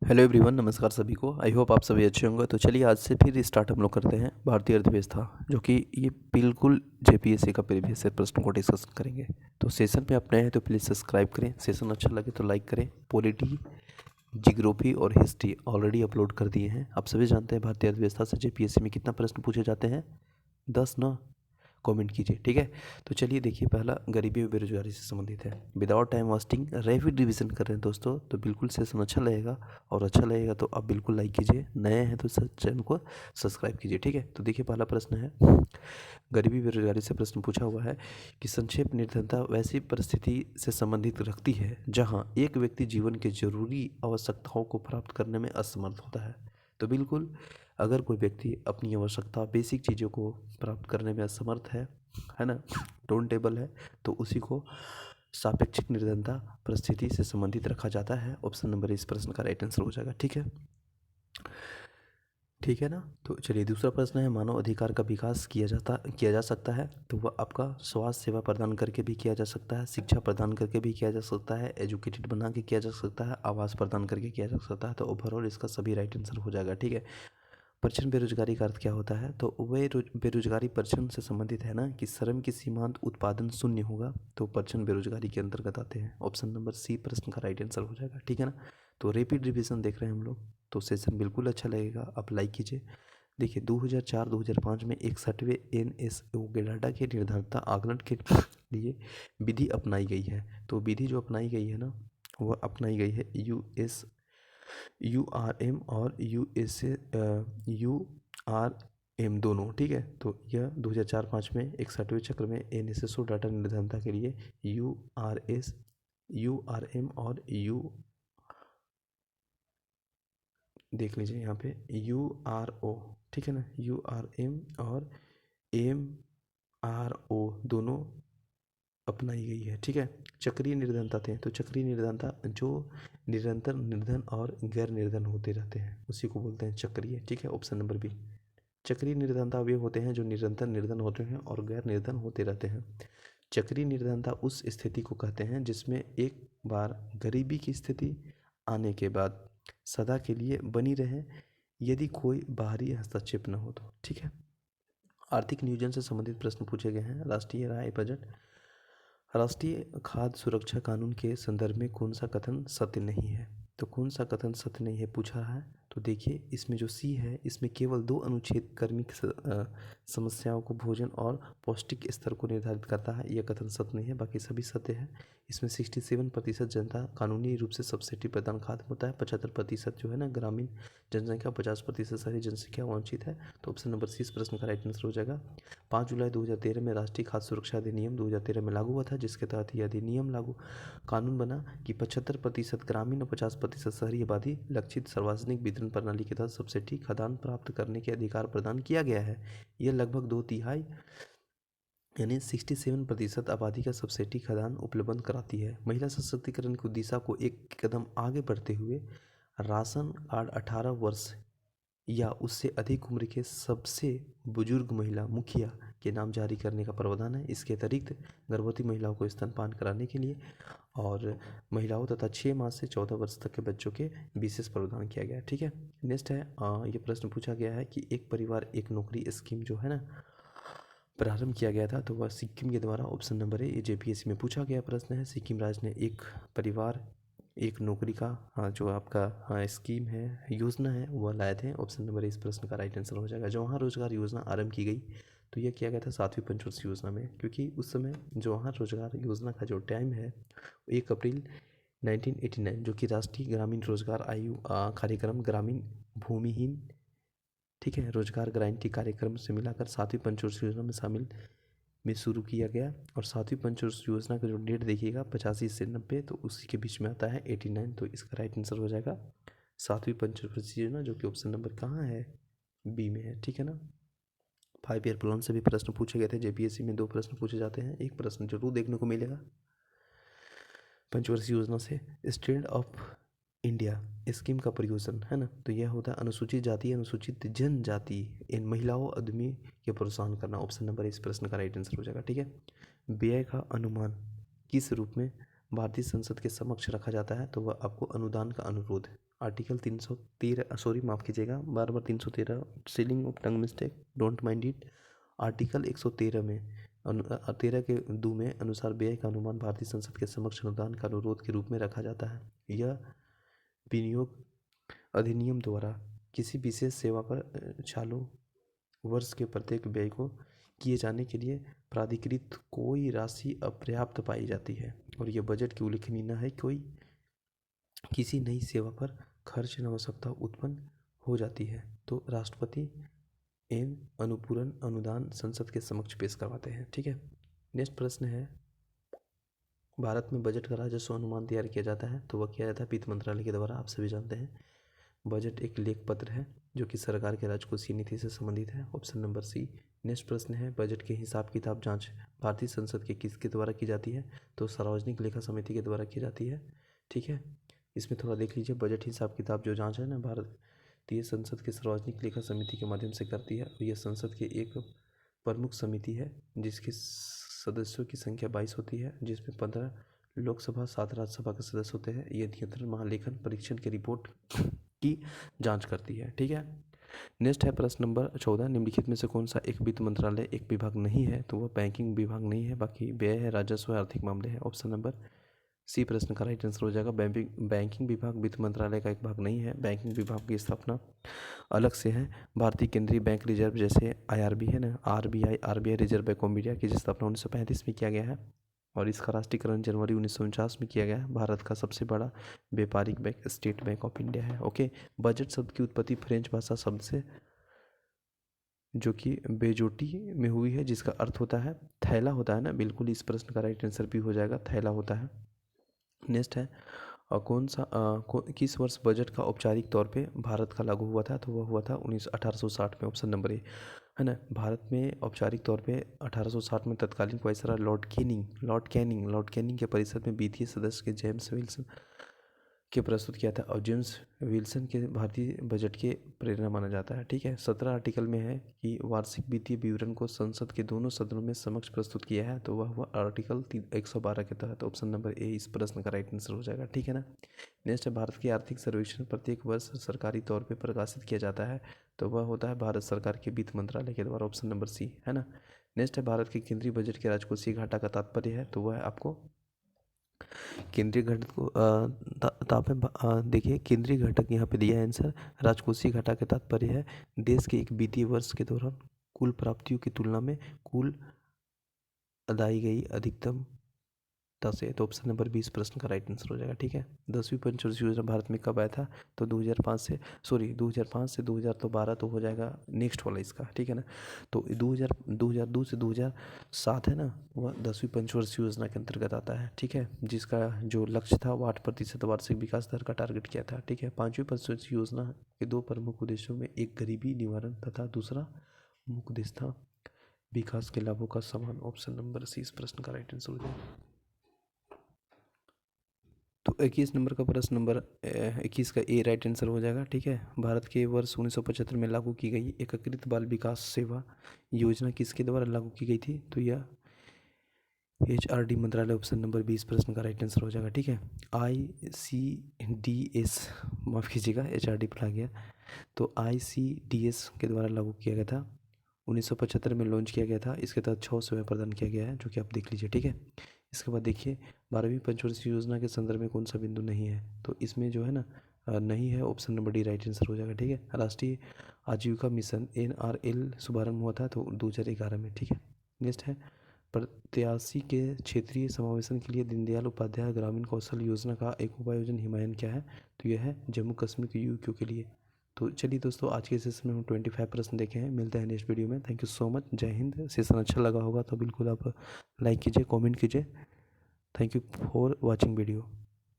Hello everyone, नमस्कार सभी को। आई होप आप सभी अच्छे होंगे। तो चलिए आज से फिर स्टार्ट हम लोग करते हैं भारतीय अर्थव्यवस्था, जो कि ये बिल्कुल जेपीएससी का प्रीवियस से प्रश्न को डिस्कस करेंगे। तो सेशन पे आप नए हैं तो प्लीज़ सब्सक्राइब करें, सेशन अच्छा लगे तो लाइक करें। पॉलिटी, जियोग्राफी और हिस्ट्री ऑलरेडी अपलोड कर दिए हैं। आप सभी जानते हैं भारतीय अर्थव्यवस्था से जेपीएससी में कितना प्रश्न पूछे जाते हैं, 10 ना। कमेंट कीजिए, ठीक है। तो चलिए देखिए, पहला गरीबी और बेरोजगारी से संबंधित है। Without time wasting rapid revision कर रहे हैं दोस्तों, तो बिल्कुल सेशन अच्छा लगेगा। और अच्छा लगेगा तो आप बिल्कुल लाइक कीजिए, नए हैं तो चैनल को सब्सक्राइब कीजिए, ठीक है। तो देखिए पहला प्रश्न है, गरीबी बेरोजगारी से प्रश्न पूछा हुआ है कि संक्षेप निर्धनता वैसी परिस्थिति से संबंधित रखती है जहां एक व्यक्ति जीवन के जरूरी आवश्यकताओं को प्राप्त करने में असमर्थ होता है। तो बिल्कुल, अगर कोई व्यक्ति अपनी आवश्यकता बेसिक चीज़ों को प्राप्त करने में असमर्थ है ना, डाउन टेबल है, तो उसी को सापेक्षिक निर्धनता परिस्थिति से संबंधित रखा जाता है। ऑप्शन नंबर इस प्रश्न का राइट आंसर हो जाएगा, ठीक है। ठीक है ना। तो चलिए दूसरा प्रश्न है, मानव अधिकार का विकास किया जा सकता है। तो वह आपका स्वास्थ्य सेवा प्रदान करके भी किया जा सकता है, शिक्षा प्रदान करके भी किया जा सकता है, एजुकेटेड बना के किया जा सकता है, आवास प्रदान करके किया जा सकता है। तो ओवरऑल इसका सभी राइट आंसर हो जाएगा, ठीक है। प्रचंड बेरोजगारी का अर्थ क्या होता है? तो बेरोजगारी प्रचंड से संबंधित है ना, कि श्रम की सीमांत उत्पादन शून्य होगा, तो प्रचंड बेरोजगारी के अंतर्गत आते हैं। ऑप्शन नंबर सी प्रश्न का राइट आंसर हो जाएगा, ठीक है ना। तो रैपिड रिवीजन देख रहे हैं हम लोग, तो सेशन बिल्कुल अच्छा लगेगा, आप लाइक कीजिए। देखिए 2004-2005 में 61वें NSO के डाटा के निर्धारिता आकलन के लिए विधि अपनाई गई है। तो विधि जो अपनाई गई है ना, वह अपनाई गई है URM और URM दोनों, ठीक है। तो यह 2004-05 में 61वें चक्र में NSO डाटा निर्धारणता के लिए URM और देख लीजिए यहाँ पे URO, ठीक है ना, URM और MRO दोनों अपनाई गई है, ठीक है। चक्रीय निर्धनता थे, तो चक्रीय निर्धनता जो निरंतर निर्धन और गैर निर्धन होते रहते हैं उसी को बोलते हैं चक्रीय, ठीक है। Option number B. चक्रीय निर्धनता वे होते हैं जो निरंतर निर्धन होते हैं और गैर निर्धन होते रहते हैं। चक्रीय निर्धनता उस स्थिति को कहते हैं जिसमें एक बार गरीबी की स्थिति आने के बाद सदा के लिए बनी रहे, यदि कोई बाहरी हस्तक्षेप न हो तो, ठीक है। आर्थिक नियोजन से संबंधित प्रश्न पूछे गए हैं। राष्ट्रीय आय बजट, राष्ट्रीय खाद्य सुरक्षा कानून के संदर्भ में कौन सा कथन सत्य नहीं है? तो कौन सा कथन सत्य नहीं है पूछा है। तो देखिए इसमें जो सी है, इसमें केवल 2 अनुच्छेद कार्मिक समस्याओं को भोजन और पौष्टिक स्तर को निर्धारित करता है, यह कथन सत्य नहीं है, बाकी सभी सत्य है। इसमें 67% जनता कानूनी रूप से सब्सिडी प्रदान खाद्य होता है, 75% जो है ना ग्रामीण जनसंख्या, 50% शहरी जनसंख्या वंचित है। तो ऑप्शन नंबर सी इस प्रश्न का राइट आंसर हो जाएगा। 5 जुलाई 2013 में राष्ट्रीय खाद्य सुरक्षा अधिनियम 2013 में लागू हुआ था, जिसके तहत यह अधिनियम लागू कानून बना कि 75% ग्रामीण और 50% शहरी आबादी लक्षित सार्वजनिक वितरण प्रणाली के तहत सब्सिडी खाद्यान्न प्राप्त करने के अधिकार प्रदान किया गया है। यह लगभग 2/3 यानी 67% आबादी का सब्सिडी खाद्यान्न उपलब्ध कराती है। महिला सशक्तिकरण की दिशा को एक कदम आगे बढ़ते हुए राशन कार्ड 18 वर्ष या उससे अधिक उम्र के सबसे बुजुर्ग महिला मुखिया के नाम जारी करने का प्रावधान है। इसके अतिरिक्त गर्भवती महिलाओं को स्तनपान कराने के लिए और महिलाओं तथा 6 माह से 14 वर्ष तक के बच्चों के विशेष प्रावधान किया गया है, ठीक है। नेक्स्ट है, ये प्रश्न पूछा गया है कि एक परिवार एक नौकरी स्कीम जो है ना प्रारंभ किया गया था, तो वह सिक्किम के द्वारा। ऑप्शन नंबर है, ये जेपीएससी में पूछा गया प्रश्न है। सिक्किम राज्य ने एक परिवार एक नौकरी का जो आपका स्कीम है, योजना है, वह लाए थे। ऑप्शन नंबर इस प्रश्न का राइट आंसर हो जाएगा। जवाहर रोजगार योजना आरंभ की गई, तो यह किया गया था 7वीं पंचवर्षीय योजना में, क्योंकि उस समय जवाहर रोजगार योजना का जो टाइम है 1 अप्रैल 1989, जो कि राष्ट्रीय ग्रामीण रोजगार आयु कार्यक्रम ग्रामीण भूमिहीन, ठीक है, रोजगार गारंटी कार्यक्रम से मिलाकर 7वीं पंचवर्षीय योजना में शामिल में शुरू किया गया। और 7वीं पंचवर्षीय योजना का जो डेट देखिएगा 85 से 90, तो उसी के बीच में आता है 89, तो इसका राइट आंसर हो जाएगा 7वीं पंचवर्षीय योजना, जो कि ऑप्शन नंबर कहाँ है, बी में है, ठीक है ना। 5 ईयर प्लान से भी प्रश्न पूछे गए थे। जेपीएससी में 2 प्रश्न पूछे जाते हैं, एक प्रश्न जरूर देखने को मिलेगा पंचवर्षीय योजना से। स्टैंड ऑफ इंडिया स्कीम का प्रयोजन है ना, तो यह होता है अनुसूचित जाति अनुसूचित जनजाति इन महिलाओं उद्यमी के प्रोत्साहन करना। ऑप्शन नंबर इस प्रश्न का राइट आंसर हो जाएगा, ठीक है। व्यय का अनुमान किस रूप में भारतीय संसद के समक्ष रखा जाता है तो वह आपको अनुदान का अनुरोध आर्टिकल 313 सॉरी माफ़ कीजिएगा बार 313 ceiling of tongue mistake don't mind it. Article 113 में 13 के 2 में अनुसार व्यय का अनुमान भारतीय संसद के समक्ष अनुदान का अनुरोध के रूप में रखा जाता है। यह विनियोग अधिनियम द्वारा किसी विशेष सेवा पर चालू वर्ष के प्रत्येक व्यय को किए जाने के लिए प्राधिकृत कोई राशि अपर्याप्त पाई जाती है और यह बजट की उल्लेखनीय न है कोई किसी नई सेवा पर खर्च की आवश्यकता उत्पन्न हो जाती है तो राष्ट्रपति इन अनुपूरण अनुदान संसद के समक्ष पेश करवाते हैं। ठीक है, नेक्स्ट प्रश्न है, भारत में बजट का राजस्व अनुमान तैयार किया जाता है तो वह किया जाता है वित्त मंत्रालय के द्वारा। आप सभी जानते हैं बजट एक लेख पत्र है जो कि सरकार के राजकोषीय नीति से संबंधित है। Option number C. नेक्स्ट प्रश्न है, बजट के हिसाब किताब जांच भारतीय संसद के किसके द्वारा की जाती है तो सार्वजनिक लेखा समिति के द्वारा की जाती है। ठीक है, इसमें थोड़ा देख लीजिए, बजट हिसाब किताब जो जांच है ना भारतीय संसद के सार्वजनिक लेखा समिति के माध्यम से करती है और यह संसद की एक प्रमुख समिति है जिसकी सदस्यों की संख्या 22 होती है, जिसमें 15 लोकसभा 7 राज्यसभा के सदस्य होते हैं। यह नियंत्रण महालेखन परीक्षण की रिपोर्ट की जांच करती है। ठीक है, नेक्स्ट है प्रश्न नंबर 14, निम्नलिखित में से कौन सा एक वित्त मंत्रालय एक विभाग नहीं है तो वह बैंकिंग विभाग नहीं है, बाकी व्यय है, राजस्व है, आर्थिक मामले है। ऑप्शन नंबर सी प्रश्न का राइट आंसर हो जाएगा। बैंकिंग विभाग वित्त मंत्रालय का एक भाग नहीं है। बैंकिंग विभाग की स्थापना अलग से है। भारतीय केंद्रीय बैंक रिजर्व जैसे IRB है ना, RBI reserve bank of India की स्थापना 1935 में किया गया है और इसका राष्ट्रीयकरण जनवरी 1949 में किया गया है। भारत का सबसे बड़ा व्यापारिक bank state bank of India है। ओके, बजट शब्द की उत्पत्ति फ्रेंच भाषा शब्द से जो कि बेजोटी में हुई है जिसका अर्थ होता है थैला होता है ना, बिल्कुल इस प्रश्न का राइट आंसर भी हो जाएगा, थैला होता है। नेक्स्ट है, किस वर्ष बजट का औपचारिक तौर पे भारत का लागू हुआ था तो वह हुआ था 1860 में। ऑप्शन नंबर ए है ना, भारत में औपचारिक तौर पे 1860 में तत्कालीन वायसराय लॉर्ड कैनिंग के परिषद में वित्तीय सदस्य के जेम्स विल्सन के प्रस्तुत किया था और जेम्स विल्सन के भारतीय बजट के प्रेरणा माना जाता है। ठीक है, 17 आर्टिकल में है कि वार्षिक वित्तीय विवरण को संसद के दोनों सदनों में समक्ष प्रस्तुत किया है तो वह हुआ आर्टिकल 112 के तहत। ऑप्शन नंबर ए इस प्रश्न का राइट आंसर हो जाएगा। ठीक है ना, नेक्स्ट है, भारत की आर्थिक सर्वेक्षण प्रत्येक वर्ष सरकारी तौर पर प्रकाशित किया जाता है तो वह होता है भारत सरकार के वित्त मंत्रालय के द्वारा। ऑप्शन नंबर सी है ना। नेक्स्ट है, भारत के केंद्रीय बजट के राजकोषीय घाटा का तात्पर्य है तो वह आपको केंद्रीय घटक को देखिए, केंद्रीय घटक यहाँ पे दिया है आंसर। राजकोषीय घाटा का तात्पर्य है देश के एक वित्तीय वर्ष के दौरान कुल प्राप्तियों की तुलना में कुल अदाई गई अधिकतम से। तो ऑप्शन नंबर 20 प्रश्न का राइट आंसर हो जाएगा। ठीक है, 10वीं पंचवर्षीय योजना भारत में कब आया था तो 2005 से 2012 तो हो जाएगा नेक्स्ट वाला इसका। ठीक है ना, तो 2002 से 2007 है ना, वह 10वीं पंचवर्षीय योजना के अंतर्गत आता है। ठीक है, जिसका जो लक्ष्य था वो 8% वार्षिक विकास दर का टारगेट किया था। ठीक है, 5वीं पंचवर्षीय योजना के 2 प्रमुख उद्देश्यों में एक गरीबी निवारण तथा दूसरा मुख्य उद्देश्य था विकास के लाभों का समान। ऑप्शन नंबर सी इस प्रश्न का राइट आंसर हो जाएगा। तो 21 नंबर का प्रश्न नंबर 21 का ए राइट आंसर हो जाएगा। ठीक है, भारत के वर्ष 1975 में लागू की गई एकीकृत बाल विकास सेवा योजना किसके द्वारा लागू की गई थी तो यह HRD मंत्रालय। ऑप्शन नंबर 20 प्रश्न का राइट आंसर हो जाएगा। ठीक है, ICDS माफ़ कीजिएगा HRD भुला गया, तो ICDS के द्वारा लागू किया गया था, 1975 में लॉन्च किया गया था। इसके तहत 6 सेवाएं प्रदान किया गया है जो कि आप देख लीजिए। ठीक है, इसके बाद देखिए 12वीं पंचवर्षीय योजना के संदर्भ में कौन सा बिंदु नहीं है तो इसमें जो है ना नहीं है। Option number D right answer हो जाएगा। ठीक है, राष्ट्रीय आजीविका मिशन NRL शुभारंभ हुआ था तो 2011 में। ठीक है, नेक्स्ट है, प्रत्याशी के क्षेत्रीय समावेशन के लिए दीनदयाल उपाध्याय ग्रामीण कौशल योजना का एक उपायोजन हिमायन क्या है तो यह है जम्मू कश्मीर के युवकों के लिए। तो चलिए दोस्तों, आज के सेशन में हम 25 प्रश्न देखे हैं। मिलते हैं नेक्स्ट वीडियो में। Thank you so much. जय हिंद। सेशन अच्छा लगा होगा तो बिल्कुल आप लाइक कीजिए, कमेंट कीजिए। Thank you for watching video.